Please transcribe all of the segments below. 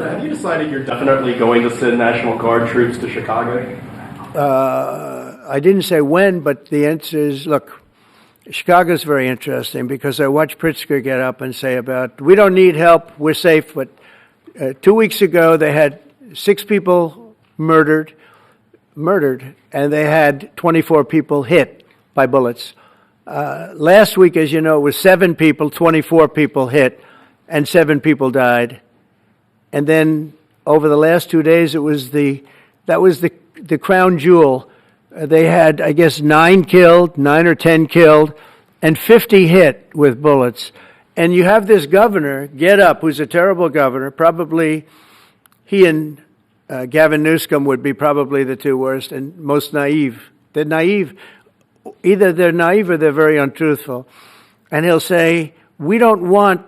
Have you decided you're definitely going to send National Guard troops to Chicago? I didn't say when, but the answer is, look, Chicago's very interesting because I watched Pritzker get up and say about, we don't need help, we're safe. But 2 weeks ago, they had 6 people murdered, and they had 24 people hit by bullets. Last week, as you know, it was 7 people, 24 people hit, and 7 people died. And then over the last 2 days, that was the crown jewel. They had, I guess, 9 or 10 killed, and 50 hit with bullets. And you have this governor get up, who's a terrible governor. Probably he and Gavin Newsom would be probably the 2 worst and most naive. They're naive. Either they're naive or they're very untruthful. And he'll say, we don't want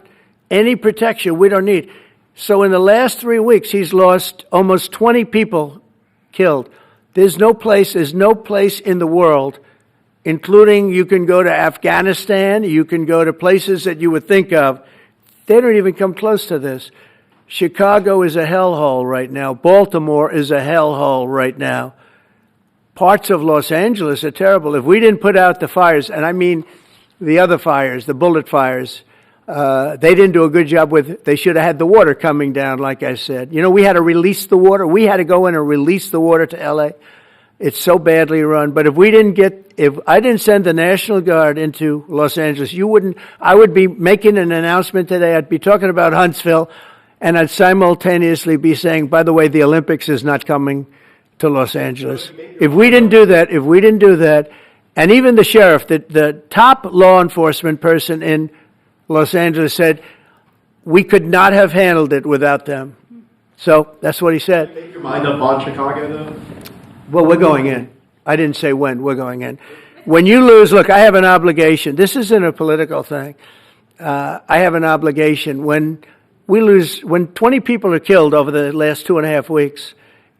any protection. We don't need. So in the last 3 weeks, he's lost almost 20 people killed. There's no place in the world, including you can go to Afghanistan, you can go to places that you would think of. They don't even come close to this. Chicago is a hellhole right now. Baltimore is a hellhole right now. Parts of Los Angeles are terrible. If we didn't put out the fires, and I mean the other fires, the bullet fires, they didn't do a good job with, they should have had the water coming down, like I said. You know, we had to release the water. We had to go in and release the water to L.A. It's so badly run. But if I didn't send the National Guard into Los Angeles, I would be making an announcement today. I'd be talking about Huntsville, and I'd simultaneously be saying, by the way, the Olympics is not coming to Los Angeles. If we didn't do that, and even the sheriff, the top law enforcement person in Los Angeles said, we could not have handled it without them. So that's what he said. Did you make your mind up on Chicago, though? Well, we're going in. I didn't say when. We're going in. When you lose, look, I have an obligation. This isn't a political thing. I have an obligation. When we lose, when 20 people are killed over the last 2.5 weeks,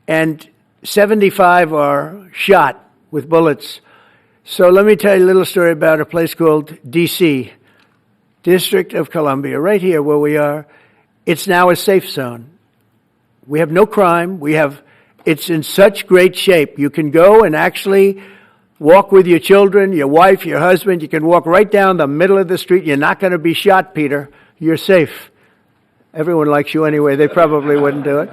and 75 are shot with bullets. So let me tell you a little story about a place called D.C., District of Columbia, right here where we are. It's now a safe zone. We have no crime. It's in such great shape. You can go and actually walk with your children, your wife, your husband. You can walk right down the middle of the street. You're not going to be shot, Peter. You're safe. Everyone likes you anyway. They probably wouldn't do it.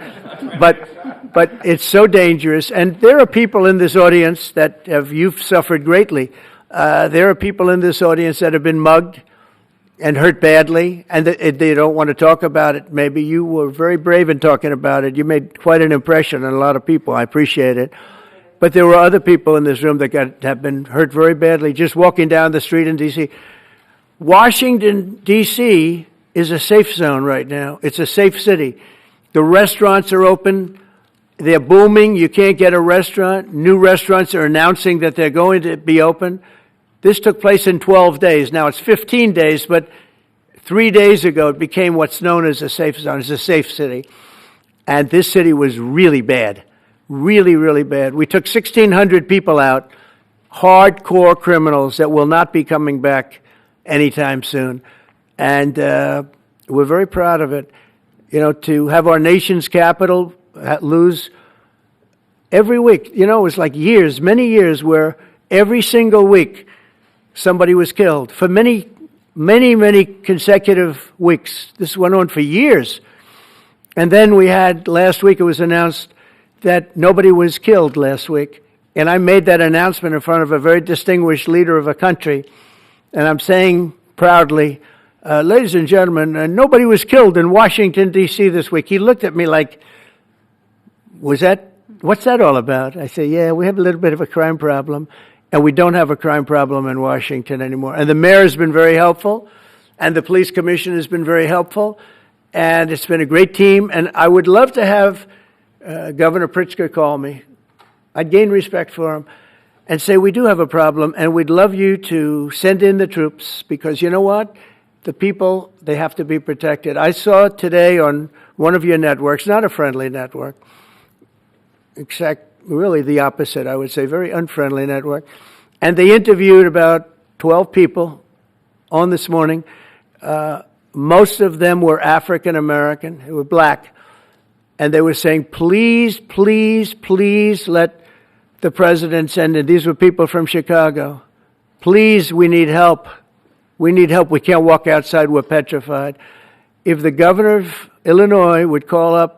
But it's so dangerous. And there are people in this audience that you've suffered greatly. There are people in this audience that have been mugged and hurt badly, and they don't want to talk about it. Maybe you were very brave in talking about it. You made quite an impression on a lot of people. I appreciate it. But there were other people in this room that have been hurt very badly just walking down the street in D.C. Washington, D.C. is a safe zone right now. It's a safe city. The restaurants are open. They're booming. You can't get a restaurant. New restaurants are announcing that they're going to be open. This took place in 12 days. Now it's 15 days, but 3 days ago it became what's known as a safe zone. It's a safe city. And this city was really bad. Really, really bad. We took 1,600 people out, hardcore criminals that will not be coming back anytime soon. And we're very proud of it. You know, to have our nation's capital lose every week. You know, it was like years, many years, where every single week somebody was killed for many, many, many consecutive weeks. This went on for years. And then we had, last week it was announced that nobody was killed last week. And I made that announcement in front of a very distinguished leader of a country. And I'm saying proudly, ladies and gentlemen, nobody was killed in Washington, D.C. this week. He looked at me like, what's that all about? I say, yeah, we have a little bit of a crime problem. And we don't have a crime problem in Washington anymore. And the mayor has been very helpful, and the police commission has been very helpful, and it's been a great team. And I would love to have Governor Pritzker call me. I'd gain respect for him and say, we do have a problem, and we'd love you to send in the troops, because you know what? The people, they have to be protected. I saw today on one of your networks, not a friendly network, really the opposite, I would say, very unfriendly network. And they interviewed about 12 people on this morning. Most of them were African American, who were black. and they were saying, please, please, please let the president send in. These were people from Chicago. Please, we need help. We need help. We can't walk outside. We're petrified. If the governor of Illinois would call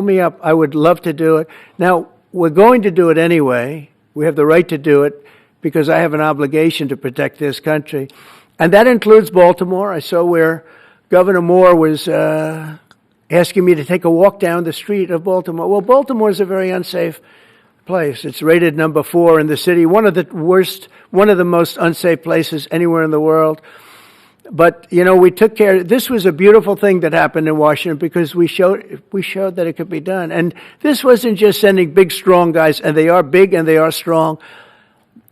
me up, I would love to do it. Now, we're going to do it anyway. We have the right to do it because I have an obligation to protect this country. And that includes Baltimore. I saw where Governor Moore was asking me to take a walk down the street of Baltimore. Well, Baltimore is a very unsafe place. It's rated number 4 in the city, one of the most unsafe places anywhere in the world. But, you know, we took care. This was a beautiful thing that happened in Washington because we showed that it could be done. And this wasn't just sending big, strong guys, and they are big and they are strong.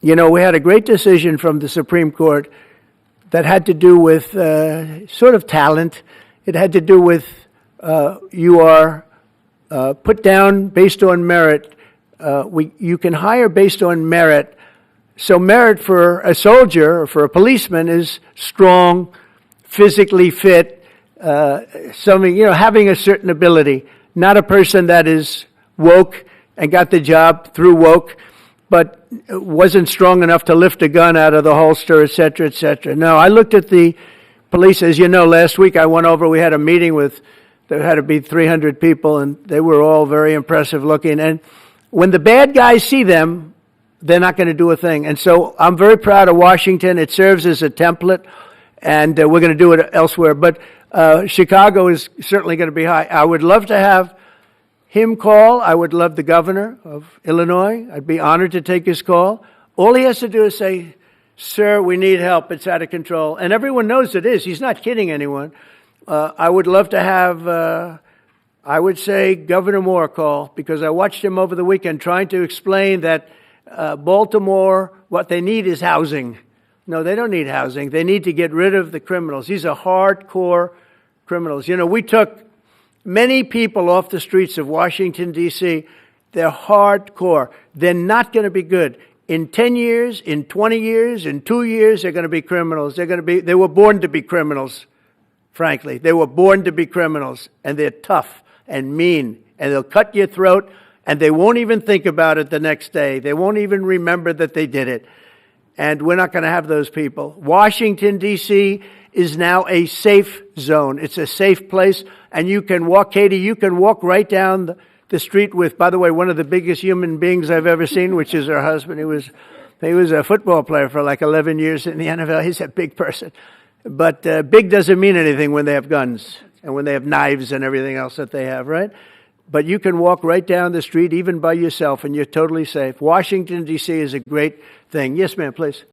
You know, we had a great decision from the Supreme Court that had to do with sort of talent. It had to do with you are put down based on merit. You can hire based on merit. So merit for a soldier or for a policeman is strong, physically fit, having a certain ability, not a person that is woke and got the job through woke, but wasn't strong enough to lift a gun out of the holster, et cetera, et cetera. No, I looked at the police. As you know, last week I went over, we had a meeting there had to be 300 people, and they were all very impressive looking. And when the bad guys see them, they're not going to do a thing. And so I'm very proud of Washington. It serves as a template, and we're going to do it elsewhere. But Chicago is certainly going to be high. I would love to have him call. I would love the governor of Illinois. I'd be honored to take his call. All he has to do is say, sir, we need help. It's out of control. And everyone knows it is. He's not kidding anyone. I would love to have, I would say, Governor Moore call, because I watched him over the weekend trying to explain that Baltimore, what they need is housing. No, they don't need housing. They need to get rid of the criminals. These are hardcore criminals. You know, we took many people off the streets of Washington, D.C. They're hardcore. They're not going to be good. In 10 years, in 20 years, in 2 years, they're going to be criminals. They were born to be criminals, frankly. They were born to be criminals, and they're tough and mean, and they'll cut your throat, and they won't even think about it the next day. They won't even remember that they did it. And we're not going to have those people. Washington, D.C. is now a safe zone. It's a safe place, and you can walk, Katie, you can walk right down the street with, by the way, one of the biggest human beings I've ever seen, which is her husband. He was a football player for like 11 years in the NFL. He's a big person. But big doesn't mean anything when they have guns and when they have knives and everything else that they have, right? But you can walk right down the street, even by yourself, and you're totally safe. Washington, D.C. is a great thing. Yes, ma'am, please.